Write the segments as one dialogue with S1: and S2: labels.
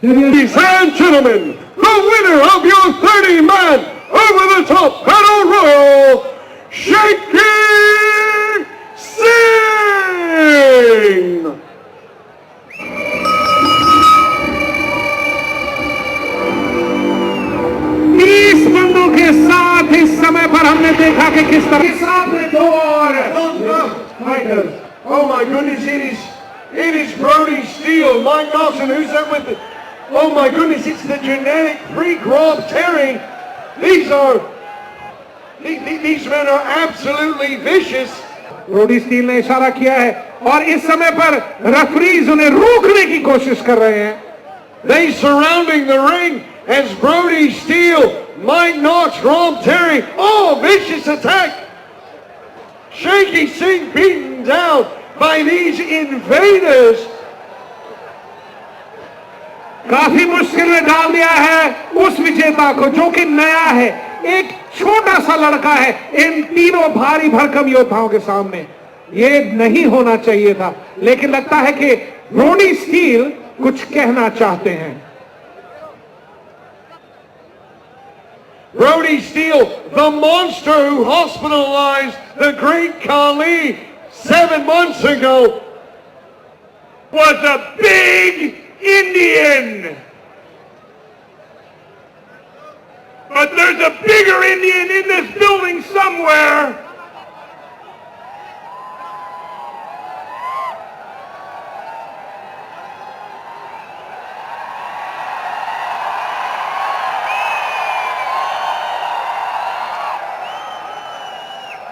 S1: Ladies and gentlemen, the winner of your 30-man over-the-top battle royal, Shaky Singh! इस बंदों के साथ इस समय पर हमने देखा कि किस तरह के साथ में दो और fighters.
S2: Oh my goodness, it is Brody Steele, Mike Nelson, who's that with it? Oh my goodness, it's the genetic freak Rob Terry. These men are absolutely vicious.
S1: Brodie steel ने इशारा किया है और इस समय पर रेफरीज उन्हें रोकने की कोशिश कर रहे हैं.
S2: They surrounding the ring as Brody Steele, Mike Knox, Rob Terry. Oh, vicious attack. Shaky Singh beaten down by these invaders.
S1: काफी मुश्किल में डाल दिया है उस विजेता को जो कि नया है, एक छोटा सा लड़का है इन तीनों भारी भरकम योद्धाओं के सामने. ये नहीं होना चाहिए था, लेकिन लगता है कि ब्रोडी स्टील कुछ कहना चाहते हैं.
S2: Brody Steele, the monster who hospitalized the great Khali 7 months ago,
S1: was a big Indian. But there's a bigger Indian in this building somewhere.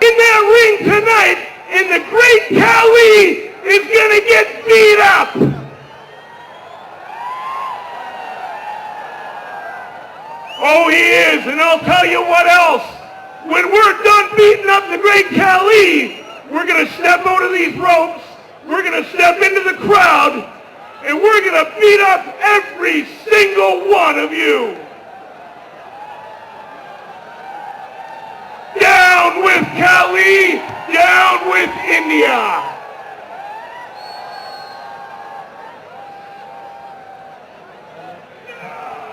S1: In that ring tonight, and the great Khali is going to get beat up. Oh, he is, and I'll tell you what else. When we're done beating up the great Khali, we're going to step out of these ropes, we're going to step into the crowd, and we're going to beat up every single one of you. Down with Khali, down with India.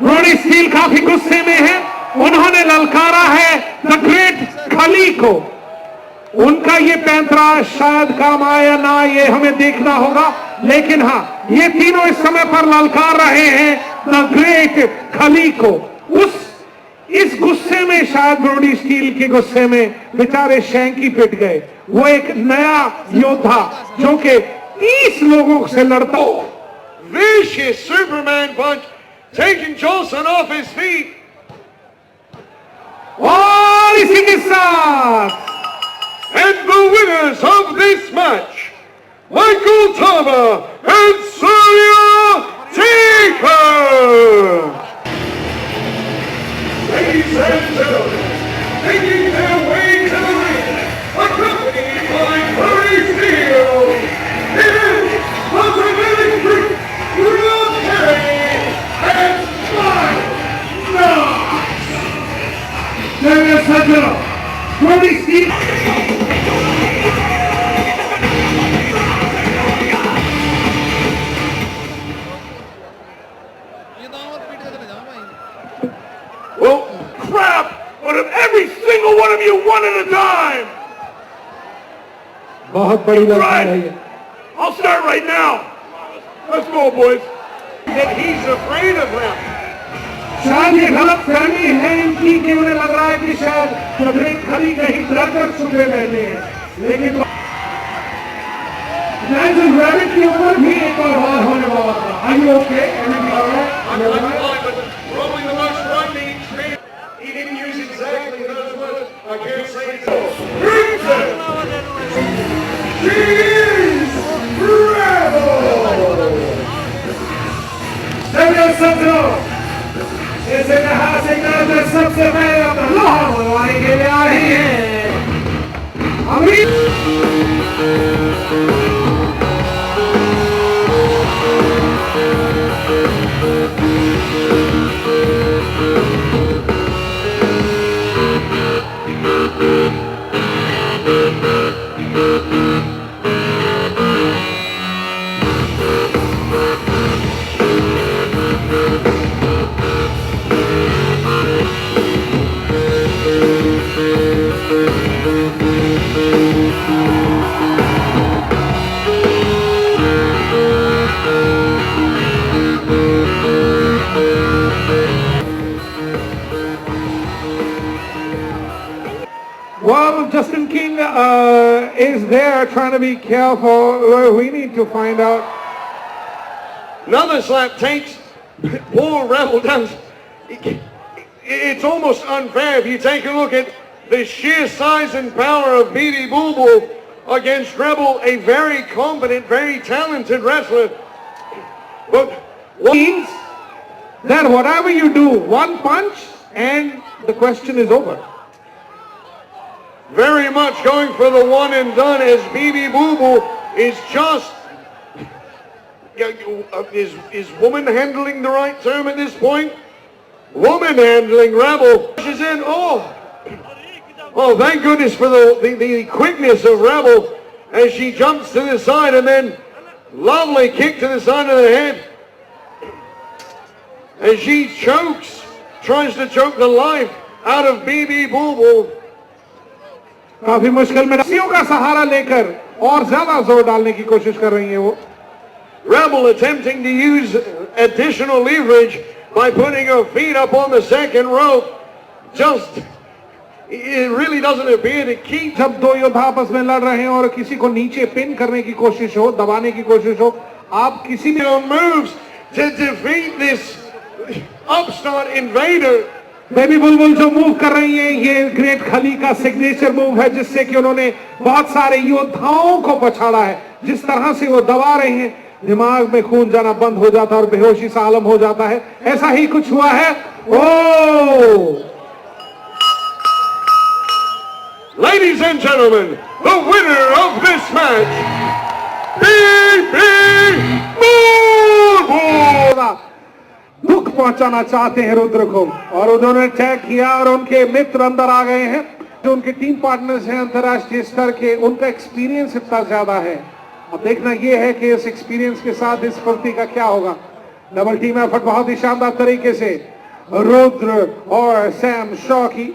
S1: Brodie steel काफी गुस्से में है. उन्होंने ललकारा है the great खली को. उनका ये पैंतरा शायद काम आया ना, ये हमें देखना होगा, लेकिन हाँ, ये तीनों इस समय पर ललकार रहे हैं द ग्रेट खली को. इस गुस्से में, शायद ब्रोडी स्टील के गुस्से में बेचारे शैंकी पिट गए. वो एक नया योद्धा जो कि 30 लोगों से लड़ता हो.
S2: Vicious Superman punch, taking Jolson off his feet.
S1: और इसी के साथ
S2: And the winners of this match, Michael Tama and Surya Tika. Ladies and gentlemen, making their way to the ring, accompanied by Brody Steele, it is the genetic freak, Rob Terry, and Mike Knox.
S1: Ladies and gentlemen, Brody Steele.
S2: Well, crap! But if every single one of you one at a time!
S1: बहुत बड़ी लड़ाई है ये.
S2: I'll start right now. Let's go, boys. That he's afraid of them.
S1: शायद ये गलत फहमी है इनकी कि उन्हें लग रहा है कि शायद द ग्रेट खली कहीं डर कर छुपे रहते हैं, लेकिन नैजल रैबिट के ऊपर भी एक और वार होने वाला था. Are you okay?
S2: I'm fine, but probably the most frightening experience. He didn't use exactly those words. I can't say it. She is Rebel!
S1: इस ऐतिहासिक मैच में सबसे पहले अपना लोहा मनवाने के लिए आ रही है is there trying to be careful. Well, we need to find out.
S2: Another slap takes poor Rebel down. It's almost unfair if you take a look at the sheer size and power of BB Boo Boo against Rebel, a very competent, very talented wrestler. But
S1: Means that whatever you do, one punch and the question is over.
S2: very much going for the one and done as BB Boo Boo is just... Is woman handling the right term at this point? Woman handling Rebel. She's in. Oh, thank goodness for the quickness of Rebel as she jumps to the side and then lovely kick to the side of the head. As she chokes, tries to choke the life out of BB Boo Boo.
S1: काफी मुश्किल में रस्सियों का सहारा लेकर और ज्यादा जोर डालने की कोशिश कर रही है वो.
S2: Rebel attempting to use additional leverage by putting her feet up on the second rope. It really doesn't appear to keep.
S1: जब दो योद्धा आपस में लड़ रहे हैं और किसी को नीचे पिन करने की कोशिश हो, दबाने की कोशिश हो, आप किसी भी
S2: moves to defeat this upstart invader.
S1: Baby बुलबुल जो मूव कर रही है, ये ग्रेट खली का सिग्नेचर मूव है जिससे कि उन्होंने बहुत सारे योद्धाओं को पछाड़ा है. जिस तरह से वो दबा रहे हैं, दिमाग में खून जाना बंद हो जाता है और बेहोशी सा आलम हो जाता है. ऐसा ही कुछ हुआ है. ओ
S2: Ladies and gentlemen, the winner of this match, BB Boo Boo.
S1: दुख पहुंचाना चाहते हैं रुद्र को और उन्होंने अटैक किया और उनके मित्र अंदर आ गए हैं. जो उनके टीम पार्टनर्स हैं अंतर्राष्ट्रीय स्तर के, उनका एक्सपीरियंस इतना ज्यादा है. अब देखना यह है कि इस एक्सपीरियंस के साथ इस स्पर्धी का क्या होगा. डबल टीम एफर्ट बहुत ही शानदार तरीके से रुद्र और सैम शॉ की.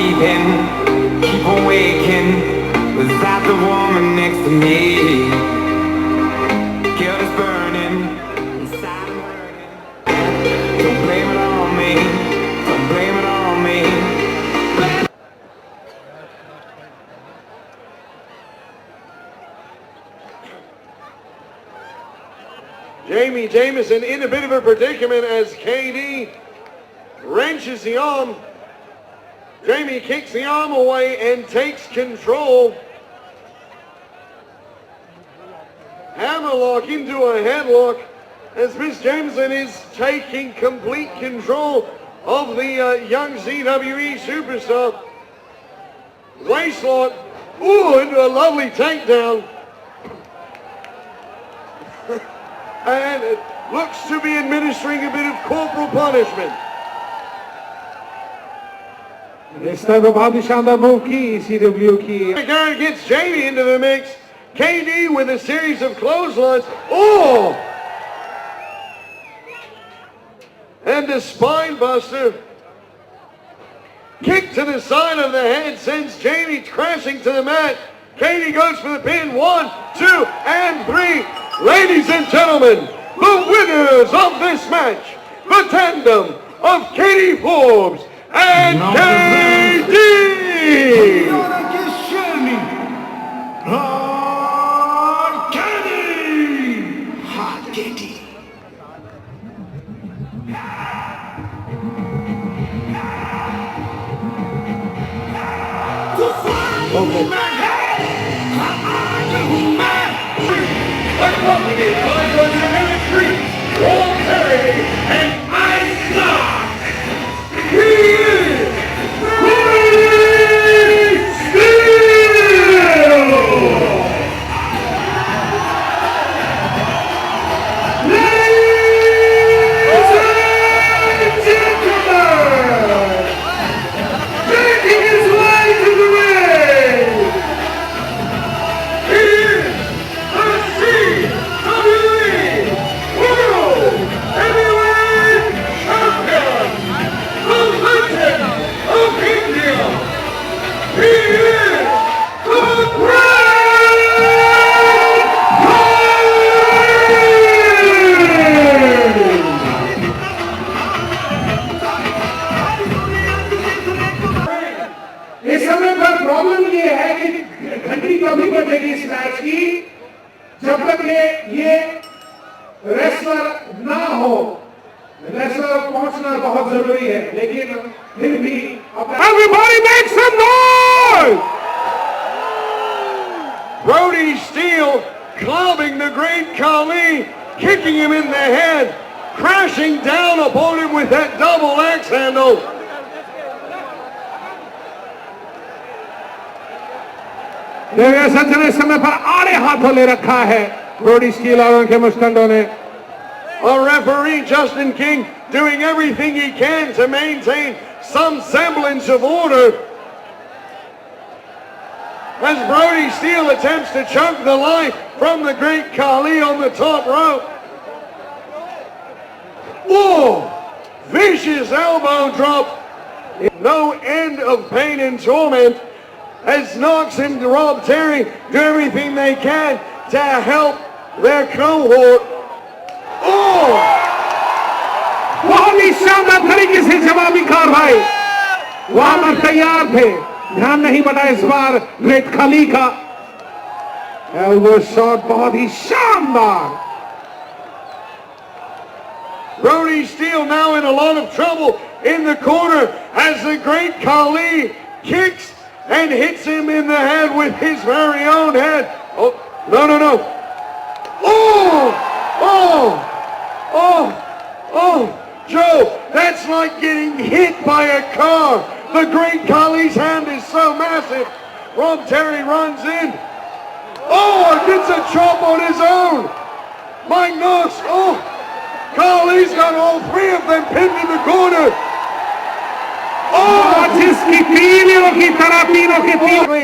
S3: Keep awaking without the woman next to me. Guilt is burning inside and burning. Don't blame it on me. Don't blame it on me.
S2: Jamie Jamison in a bit of a predicament as KD wrenches the arm. Jamie kicks the arm away and takes control. Hammerlock into a headlock as Miss Jameson is taking complete control of the young ZWE superstar. Waistlock, into a lovely takedown. And it looks to be administering a bit of corporal punishment.
S1: इस तरह बहुत ही शानदार move की CW की.
S2: Garrett gets Jamie into the mix. KD with a series of clotheslines. And the spine buster. Kick to the side of the head sends Jamie crashing to the mat. KD goes for the pin. 1, 2, and 3. Ladies and gentlemen, the winners of this match, the tandem of Katie Forbes and KD!
S3: Hot Katie.
S2: Accompanied by the Ministry, Walt Terry, and Ice Knox. He is Steve!
S1: Wrestler ना हो, wrestler पहुंचना बहुत जरूरी है, लेकिन फिर भी everybody make some noise!
S2: Brody Steele clubbing the great Khali, kicking him in the head, crashing down upon him with that double axe handle.
S1: देविया सज्जन इस समय पर आड़े हाथों ले रखा है ब्रोडी स्टील और उनके मुस्टंडों ने.
S2: A referee, Justin King, doing everything he can to maintain some semblance of order as Brody Steele attempts to choke the life from the great Khali on the top rope. Oh, vicious elbow drop. No end of pain and torment as Knox and Rob Terry do everything they can to help their cohort. Oh!
S1: बहुत ही शानदार तरीके से जवाबी कार्रवाई वहां पर तैयार थे. ध्यान नहीं बटा इस बार ग्रेट खली का. एल्बो शॉट बहुत ही शानदार.
S2: Brody Steele now in a lot of trouble in the corner as the great Khali kicks and hits him in the head with his very own head. Oh, no. Oh! Oh! Oh! Oh! Joe, that's like getting hit by a car. The great Khali's hand is so massive. Rob Terry runs in. Oh, gets a chop on his own. Mike Knox. Oh, Khali's got all three of them pinned in the corner. Oh,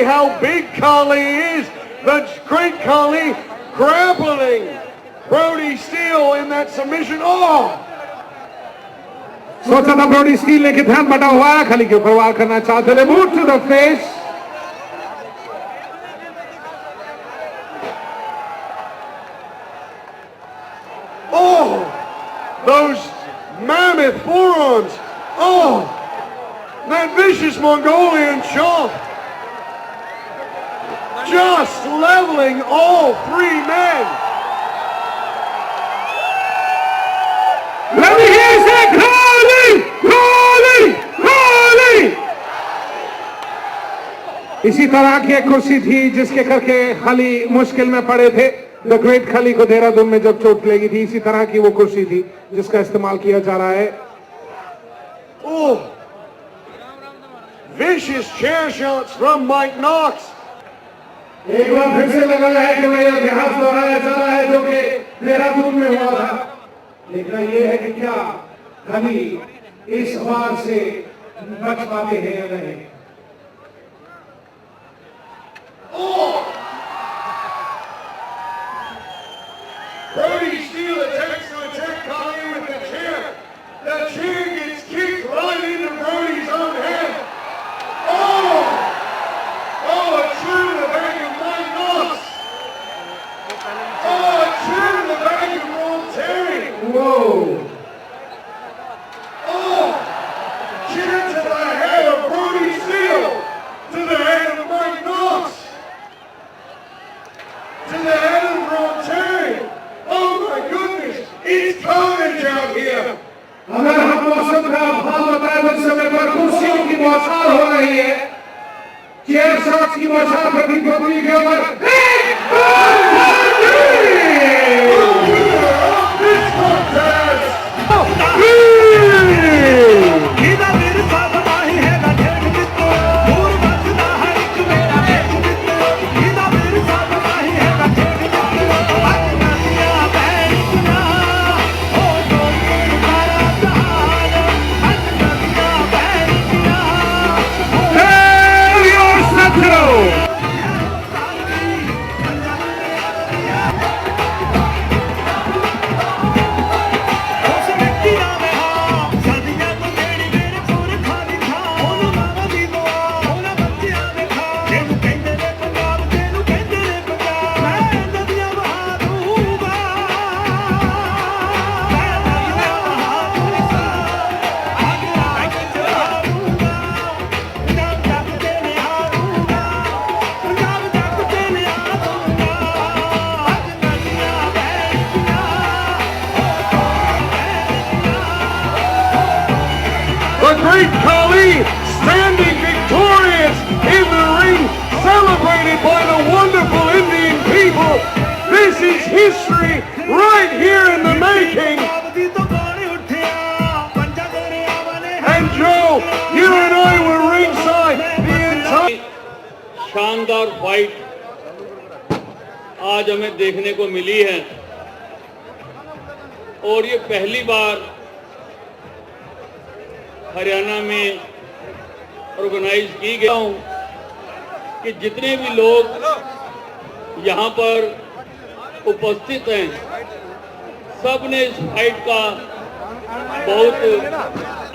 S2: how big Khali is. The great Khali grappling Brody Steele in that submission. Oh!
S1: सोचा था Brodie steel ने कि ध्यान बटा हुआ है, खली के ऊपर वार करना चाहते थे. Boot to the face.
S2: Oh! Those mammoth forearms. Oh! That vicious Mongolian chop. Just leveling all three men.
S1: Let me hear you say Khali! Khali! Khali! इसी तरह की एक कुर्सी थी जिसके करके खली मुश्किल में पड़े थे. द ग्रेट खली को देहरादून में जब चोट लगी थी, इसी तरह की वो कुर्सी थी जिसका इस्तेमाल किया जा रहा है.
S2: Oh! Vicious chair shots from Mike Knox.
S1: एक बार फिर से लगा है कि मैं इतिहास दोहराया जा रहा है जो कि देहरादून में हुआ था. देखना ये है कि क्या खली इस बार से बच पाते हैं या नहीं.
S2: Brody Steele attempts to attack Khali with the chair. The chair gets kicked right into Brody's own head. Oh! Oh, a chair to the back of Mike Knox. Oh, a chair to the back of Rob Terry.
S1: Whoa!
S2: Oh! Chair to the head of Brody Steele. To the head of Mike Knox. To the head of Rob Terry. Oh my goodness! It's carnage out here.
S1: अगर हम मौसम का भाव बताएं तो इस समय पर कुर्सियों की बौछार हो रही है. चेयर शॉट्स की बौछार प्रति टोकरी के ऊपर.
S2: This contest. great Khali standing victorious in the ring, celebrated by the wonderful Indian people. This is history right here in the making. And Joe, you and I were ringside the entire...
S4: शानदार fight आज हमें देखने को मिली है और ये पहली बार हरियाणा में ऑर्गेनाइज की गया हूँ कि जितने भी लोग यहाँ पर उपस्थित हैं सब ने इस फाइट का बहुत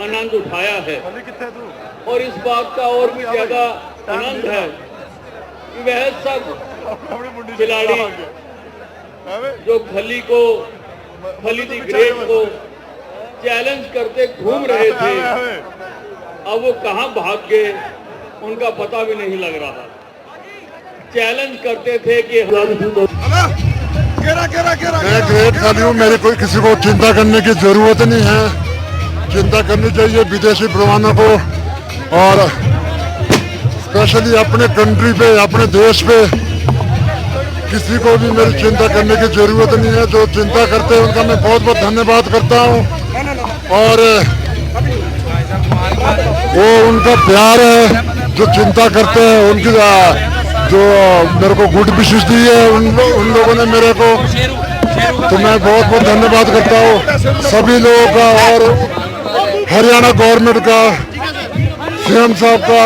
S4: आनंद उठाया है और इस बात का और भी ज्यादा आनंद है कि वह सब खिलाड़ी जो खली दी ग्रेट को चैलेंज करते घूम रहे थे अब वो कहां भाग गए उनका पता भी नहीं लग रहा। चैलेंज करते थे कि
S5: मैं ग्रेट खाली हूँ, मेरी कोई किसी को चिंता करने की जरूरत नहीं है। चिंता करनी चाहिए विदेशी प्रवानों को और स्पेशली अपने कंट्री पे, अपने देश पे किसी को भी मेरी चिंता करने की जरूरत नहीं है। जो चिंता करते हैं उनका मैं बहुत बहुत धन्यवाद करता हूँ और वो उनका प्यार है जो चिंता करते हैं, उनकी जो मेरे को गुड विशेस दी है उन लोगों ने मेरे को, तो मैं बहुत बहुत धन्यवाद करता हूँ सभी लोगों का और हरियाणा गवर्नमेंट का, सीएम साहब का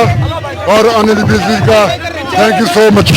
S5: और अनिल विज जी का। Thank you so much.